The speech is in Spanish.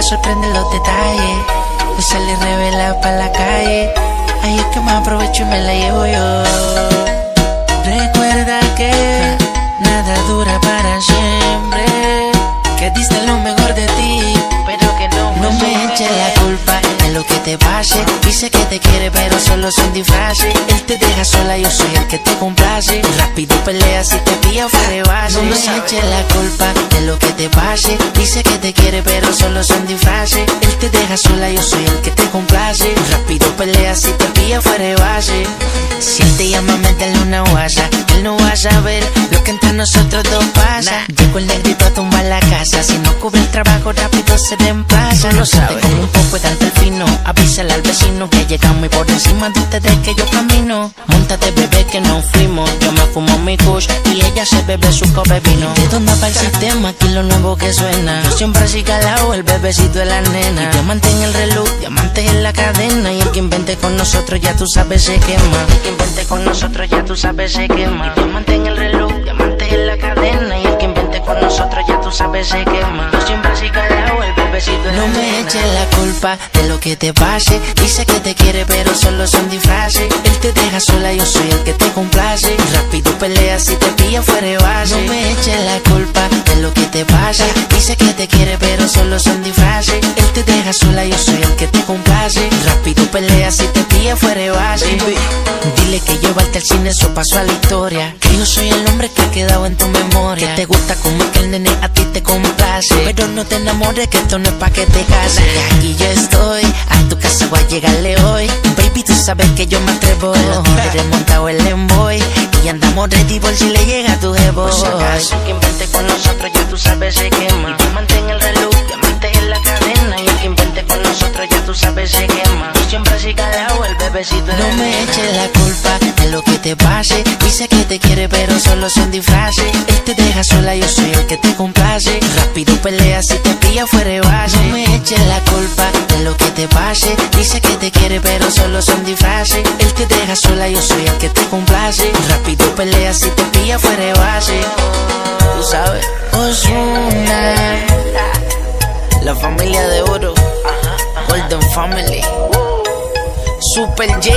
sorprenden los detalles. Hoy salí revelada pa' la calle. Ahí es que me aprovecho y me la llevo yo. Recuerda que nada dura para siempre, que diste lo mejor de ti, pero que no me eches la culpa de lo que te pase. Dice que te quiere pero solo son disfraces. Él te deja sola, yo soy el que te complace. Rápido pelea si te pilla fuera de base. No me eches la culpa de lo que te pase. Dice que te quiere pero solo son disfraces. Él te deja sola, yo soy el que te complace. Rápido pelea si te pilla fuera de base. Si él te llama, métele una guasa. Él no va a saber lo que entre nosotros dos pasa. Llegó el negrito a tumbar la casa. Si no cubre el trabajo, rápido se reemplaza. No sabe con un poco de tanto el fino. Avísale al vecino que llegamos y por encima de ustedes que yo camino. Móntate, bebé, que nos fuimos. Yo me fumo mi kush y ella se bebe su copa de vino. ¿De dónde va el sistema? Aquí lo nuevo que suena. Yo siempre así calado, el bebecito de la nena. Y diamante en el reloj, diamantes en la cadena. Y el que invente con nosotros ya tú sabes se quema. El que invente con nosotros ya tú sabes se quema. Y diamante en el reloj, diamantes en la cadena. Y el que invente con nosotros ya tú sabes se quema. Yo siempre así calado, el bebecito de la nena. No me eches la culpa de lo que te pase. Dice que te quiere pero solo son disfraces. Él te deja sola, yo soy el que te complace. Rápido pelea si te pilla fuera de base. No me eches la culpa de lo que te pasa. Dice que te quiere pero solo son disfraces. Él te deja sola, yo soy el que te complace. Rápido pelea si te pilla fuera de base. Baby, dile que llevarte al cine, eso pasó a la historia. Que yo soy el hombre que ha quedado en tu memoria. Que te gusta como que el nene a ti te complace. Pero no te enamores, que esto no es pa' que te cases. Aquí yo estoy, a tu casa voy a llegarle hoy. Baby, tú sabes que yo me atrevo. Con los títeres montado el envoy. Y andamos ready por si le llega a tu jevo. Por si acaso que invente con nosotros ya tú sabes se quema. Y diamante en el reloj, diamante en la cadena. Y el que invente con nosotros ya tú sabes se quema. Yo siempre así calado, el bebecito de la nena. No me eches la culpa de lo que te pase. Dice que te quiere pero solo son disfraces. Él te deja sola, yo soy el que te complace. Rápido pelea si te pilla fuera de base. No me eches la culpa de lo que te pase. Dice que te quiere pero solo son disfraces. Él te deja sola, yo soy el que te complace. Rápido pelea si te pilla fuera de base. Tú sabes. Ozuna, la familia de oro, Golden Family, Super J.